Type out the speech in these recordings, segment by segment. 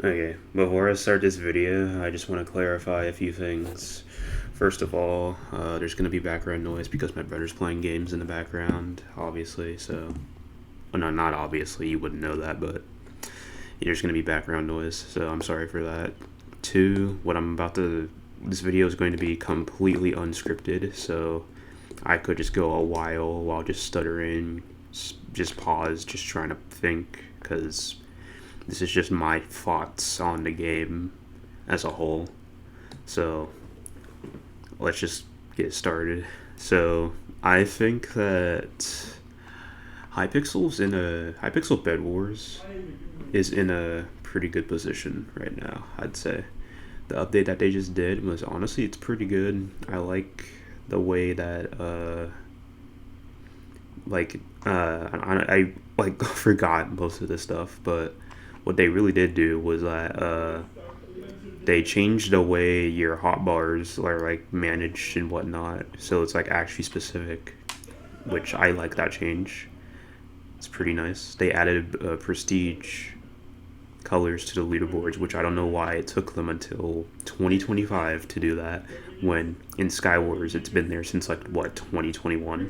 Okay, before I start this video, I just want to clarify a few things. First of all, there's going to be background noise because my brother's playing games in the background, obviously, so... Well, no, not obviously, you wouldn't know that, but there's going to be background noise, so I'm sorry for that. Two, this video is going to be completely unscripted, so I could just go a while just stuttering, just pause, just trying to think, because this is just my thoughts on the game as a whole. So let's just get started. So I think that Hypixel Bedwars is in a pretty good position right now. I'd say the update that they just did was honestly it's pretty good. I like the way that I like forgot most of the stuff, but what they really did do was that they changed the way your hotbars are like managed and whatnot, so it's like actually specific, which I like that change. It's pretty nice. They added prestige colors to the leaderboards, which I don't know why it took them until 2025 to do that. When in Skywars it's been there since like what 2021.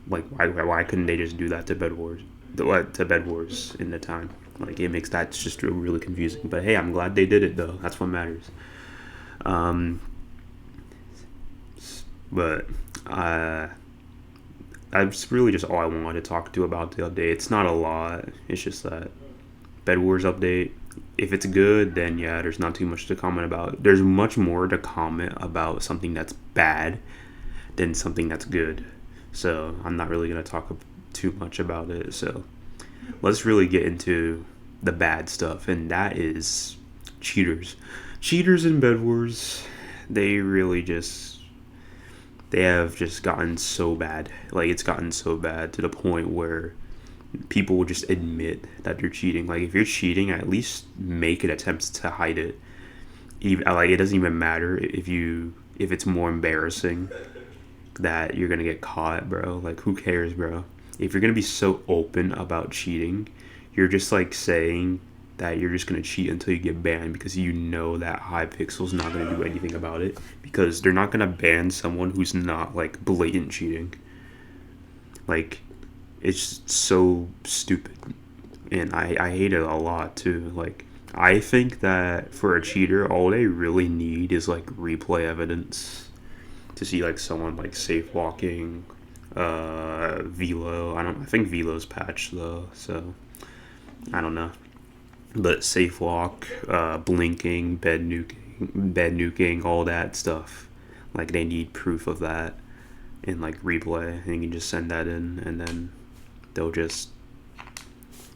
Like why couldn't they just do that to Bed Wars? To Bed Wars in the time? Like it makes that just really confusing. But hey, I'm glad they did it though. That's what matters. Um, but that's really just all I wanted to talk to about the update. It's not a lot. It's just that Bed Wars update. If it's good, then yeah, there's not too much to comment about. There's much more to comment about something that's bad than something that's good. So I'm not really gonna talk too much about it. So let's really get into the bad stuff, and that is cheaters. Cheaters in Bed Wars, they really just they have just gotten so bad. Like it's gotten so bad to the point where people will just admit that they're cheating. Like if you're cheating, at least make an attempt to hide it. Even like it doesn't even matter if it's more embarrassing that you're gonna get caught, bro. Like who cares, bro? If you're gonna be so open about cheating, you're just like saying that you're just gonna cheat until you get banned because you know that Hypixel's not gonna do anything about it because they're not gonna ban someone who's not like blatant cheating. Like it's so stupid, and I hate it a lot too. Like I think that for a cheater, all they really need is like replay evidence to see like someone like safe walking, velo. I think velo's patched though, so I don't know. But safe walk, blinking, bed nuking, all that stuff. Like they need proof of that in like replay, and you can just send that in, and then they'll just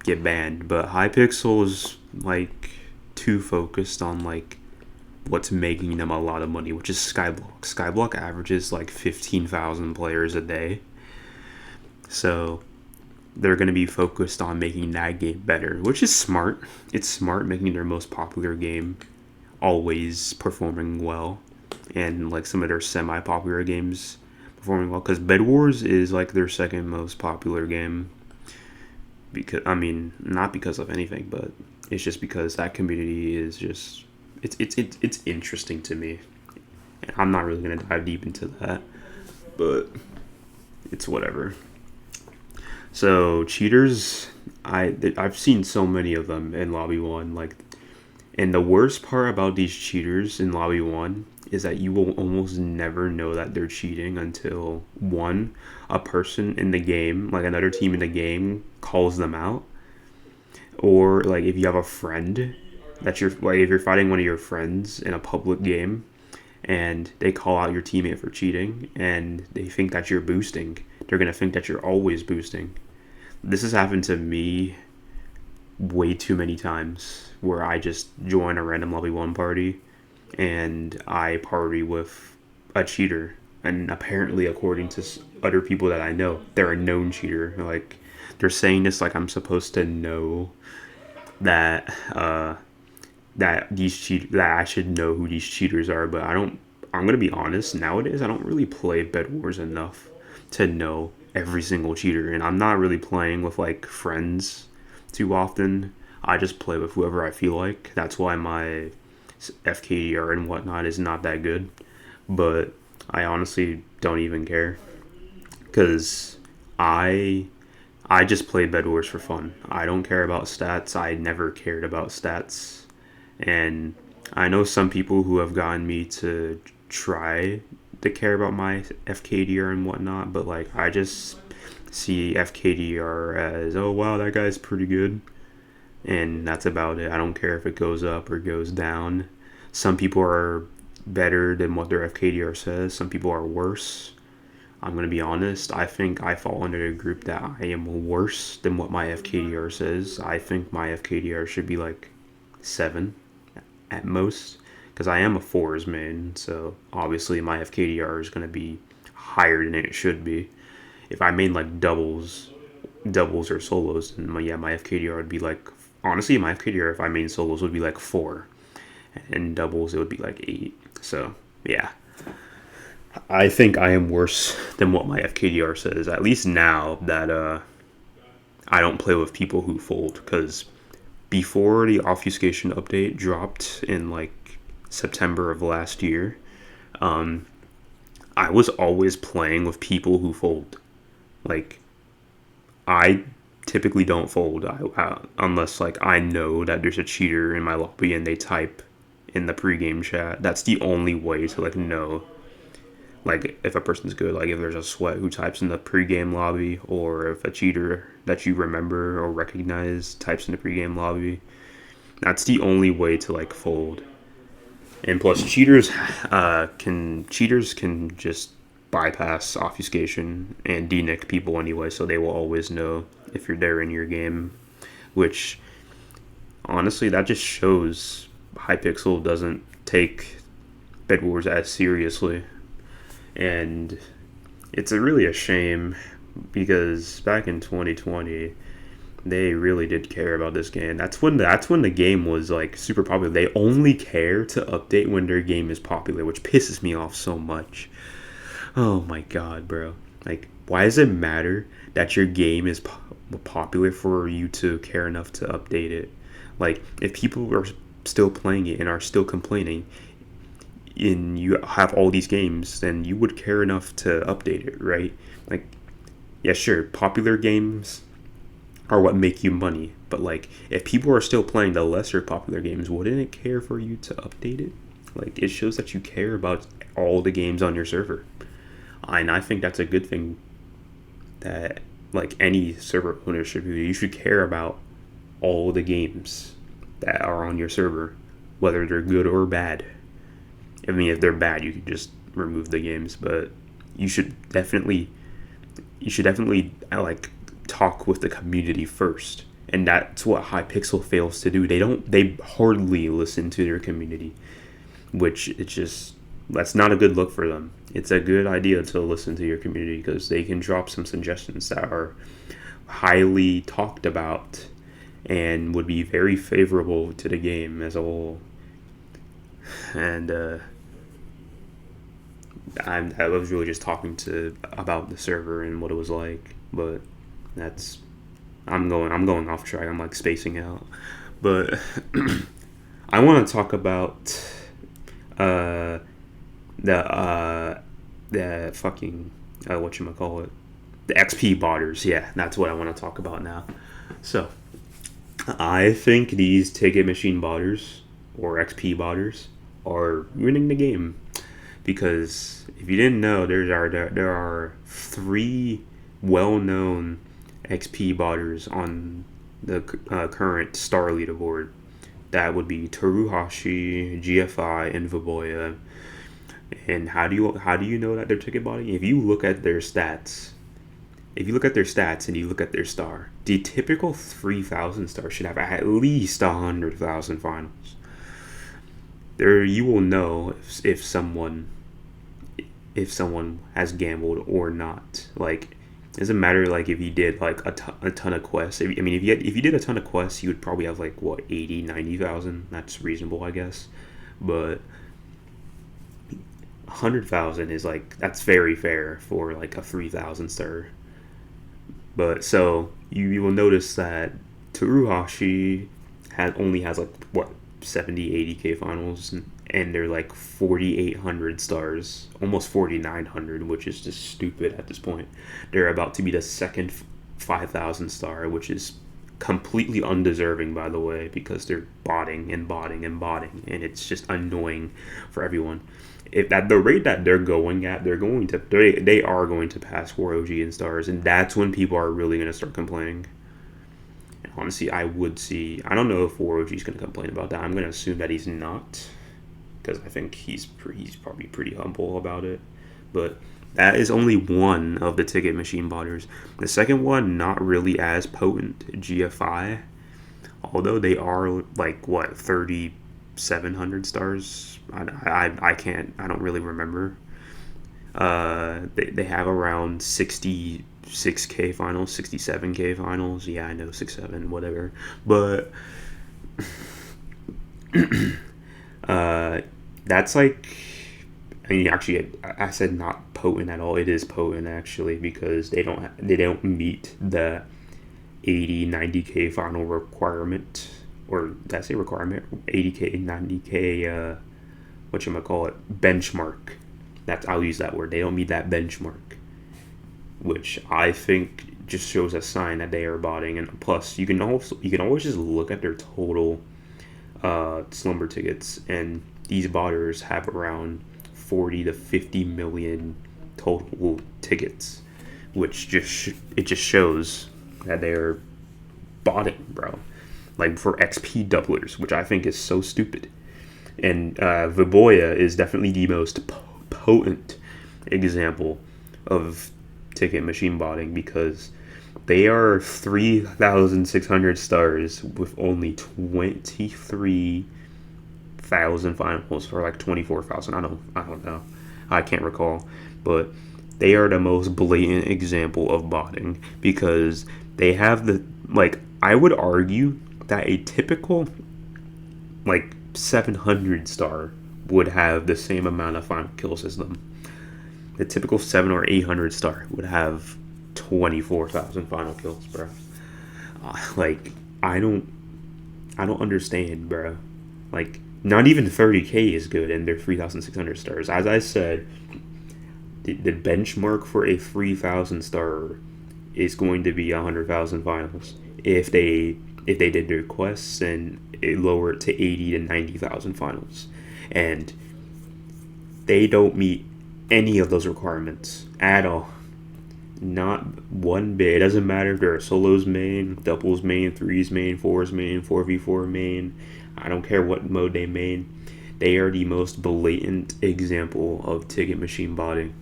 get banned. But Hypixel is like too focused on like what's making them a lot of money, which is Skyblock. Skyblock averages like 15,000 players a day. So they're going to be focused on making that game better, which is smart. It's smart making their most popular game always performing well, and like some of their semi-popular games performing well. Because Bed Wars is like their second most popular game. Because I mean, not because of anything, but it's just because that community is just it's interesting to me. And I'm not really gonna dive deep into that, but it's whatever. So cheaters, I've seen so many of them in lobby one. Like, and the worst part about these cheaters in lobby one is that you will almost never know that they're cheating until one, a person in the game, like another team in the game, calls them out, or like if you have a friend that you're like if you're fighting one of your friends in a public game and they call out your teammate for cheating and they think that you're boosting, they're gonna think that you're always boosting. This has happened to me way too many times where I just join a random lobby one party and I party with a cheater, and apparently according to other people that I know, they're a known cheater. Like they're saying this like I'm supposed to know that that I should know who these cheaters are, but I don't. I'm gonna be honest. Nowadays, I don't really play Bed Wars enough to know every single cheater, and I'm not really playing with like friends too often. I just play with whoever I feel like. That's why my FKDR and whatnot is not that good. But I honestly don't even care because I I just play Bed Wars for fun. I don't care about stats. I never cared about stats, and I know some people who have gotten me to try to care about my FKDR and whatnot, but like I just see FKDR as, oh wow, that guy's pretty good, and that's about it. I don't care if it goes up or goes down. Some people are better than what their FKDR says. Some people are worse. I'm going to be honest. I think I fall under a group that I am worse than what my FKDR says. I think my FKDR should be like 7 at most because I am a fours main. So obviously my FKDR is going to be higher than it should be. If I made like doubles or solos, then my FKDR would be like, honestly, my FKDR if I made solos would be like 4, and doubles it would be like 8. So yeah, I think I am worse than what my FKDR says. At least now that I don't play with people who fold, because before the obfuscation update dropped in like September of last year, I was always playing with people who fold. Like, I typically don't fold unless like I know that there's a cheater in my lobby and they type in the pregame chat. That's the only way to like know like if a person's good. Like if there's a sweat who types in the pregame lobby, or if a cheater that you remember or recognize types in the pregame lobby. That's the only way to like fold. And plus, cheaters can just bypass obfuscation and denick people anyway, so they will always know if you're there in your game. Which, honestly, that just shows Hypixel doesn't take Bed Wars as seriously, and it's really a shame because back in 2020. They really did care about this game. That's when the game was like super popular. They only care to update when their game is popular, which pisses me off so much. Oh my god, bro. Like, why does it matter that your game is popular for you to care enough to update it? Like, if people are still playing it and are still complaining, and you have all these games, then you would care enough to update it, right? Like, yeah, sure, popular games are what make you money. But like, if people are still playing the lesser popular games, wouldn't it care for you to update it? Like, it shows that you care about all the games on your server. And I think that's a good thing that like any server owner should do. You should care about all the games that are on your server, whether they're good or bad. I mean, if they're bad, you can just remove the games, but you should definitely like talk with the community first, and that's what Hypixel fails to do. They hardly listen to their community, which that's not a good look for them. It's a good idea to listen to your community because they can drop some suggestions that are highly talked about and would be very favorable to the game as a whole. And I was really just talking about the server and what it was like, but I'm going off track. I'm like spacing out, but I want to talk about the fucking whatchamacallit, the XP botters. Yeah, that's what I want to talk about now. So I think these ticket machine botters or XP botters are winning the game, because if you didn't know, there are 3 well-known XP botters on the current star leaderboard. That would be Teruhashi, GFI, and Vaboya. And how do you know that they're ticket botting? If you look at their stats, and you look at their star, the typical 3,000 star should have at least 100,000 finals. There, you will know if someone has gambled or not. Like, it doesn't matter like if you did like a ton of quests. If you did a ton of quests, you would probably have like what 80, 90,000. That's reasonable, I guess. But 100,000 is like, that's very fair for like a 3,000 star. But so you will notice that Teruhashi only has like what 70, 80K finals, and they're like 4,800 stars, almost 4,900, which is just stupid at this point. They're about to be the second 5,000 star, which is completely undeserving, by the way, because they're botting and botting and botting, and it's just annoying for everyone. If at the rate that they're going at, they are going to pass 4OG in stars, and that's when people are really going to start complaining. And honestly, I don't know if 4OG is going to complain about that. I'm going to assume that he's not, because I think he's probably pretty humble about it. But that is only one of the ticket machine botters. The second one, not really as potent, GFI, although they are like what 3,700 stars. I don't really remember. They have around 66K finals, 67K finals. Yeah, I know 67, whatever. But that's like, I mean, actually, I said not potent at all. It is potent actually, because they don't meet the 80, 90K final requirement, or did I say requirement? 80K, 90K, benchmark. I'll use that word. They don't meet that benchmark, which I think just shows a sign that they are botting. And plus, you can always just look at their total slumber tickets, and these botters have around 40 to 50 million total tickets, which just shows that they're botting, bro. Like for XP doublers, which I think is so stupid. And Viboya is definitely the most potent example of ticket machine botting, because they are 3,600 stars with only 23,000 finals, or like 24,000. I don't know. I can't recall, but they are the most blatant example of botting, because they have I would argue that a typical 700 star would have the same amount of final kills as them. The typical 700 or 800 star would have 24,000 final kills, bro. I don't understand, bro. Not even 30K is good, and they're 3,600 stars. As I said, the benchmark for a 3,000 star is going to be 100,000 finals if they did their quests and lower it to 80 to 90,000 finals, and they don't meet any of those requirements at all. Not one bit. It doesn't matter if they're a solos main, doubles main, threes main, fours main, 4v4 main. I don't care what mode they main. They are the most blatant example of ticket machine botting,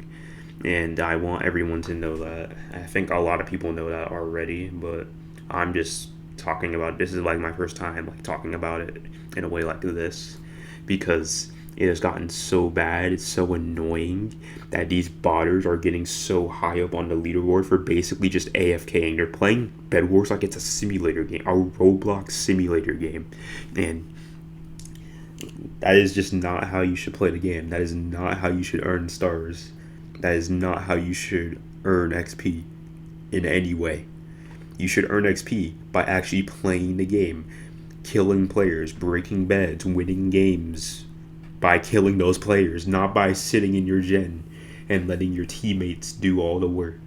and I want everyone to know that. I think a lot of people know that already, but I'm just talking about, this is like my first time talking about it in a way like this, because it has gotten so bad, it's so annoying that these botters are getting so high up on the leaderboard for basically just AFKing. They're playing Bedwars like it's a simulator game, a Roblox simulator game, and that is just not how you should play the game. That is not how you should earn stars. That is not how you should earn XP in any way. You should earn XP by actually playing the game, killing players, breaking beds, winning games, by killing those players, not by sitting in your gen and letting your teammates do all the work,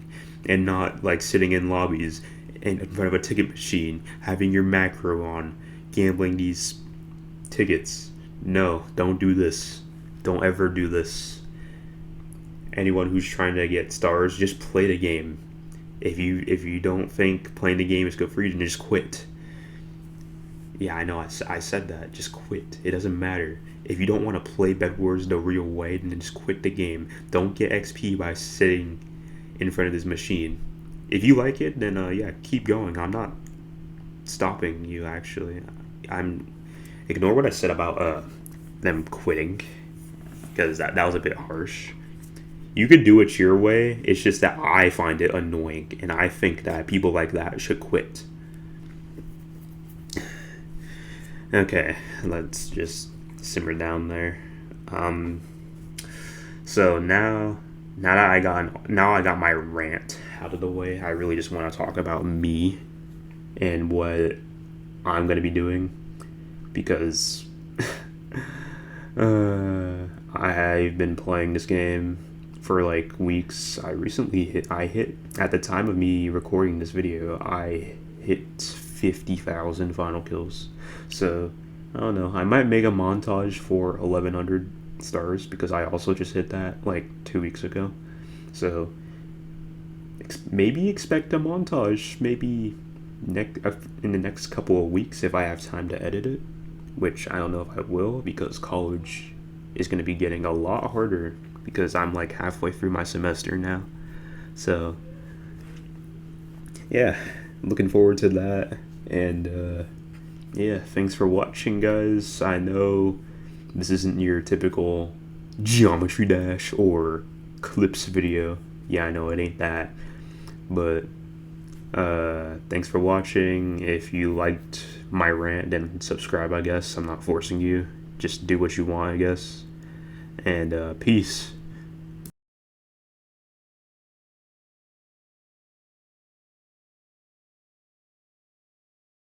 and not sitting in lobbies and in front of a ticket machine, having your macro on, gambling these tickets. No, don't do this. Don't ever do this. Anyone who's trying to get stars, just play the game. If you don't think playing the game is good for you, then just quit. Yeah, I know, I said that. Just quit. It doesn't matter. If you don't want to play Bedwars the real way, then just quit the game. Don't get XP by sitting in front of this machine. If you like it, then yeah, keep going. I'm not stopping you, actually. Ignore what I said about them quitting, because that was a bit harsh. You could do it your way. It's just that I find it annoying, and I think that people like that should quit. Okay, let's just simmer down there. So now that I got my rant out of the way, I really just want to talk about me and what I'm gonna be doing. because I've been playing this game for like weeks. I hit at the time of me recording this video, I hit 50,000 final kills. So I don't know, I might make a montage for 1100 stars because I also just hit that like 2 weeks ago. So maybe expect a montage maybe in the next couple of weeks if I have time to edit it, which I don't know if I will because college is going to be getting a lot harder because I'm like halfway through my semester now. So yeah, looking forward to that. And yeah, thanks for watching, guys. I know this isn't your typical Geometry Dash or clips video. Yeah, I know it ain't that. But thanks for watching. If you liked my rant, then subscribe, I guess. I'm not forcing you. Just do what you want, I guess. And peace.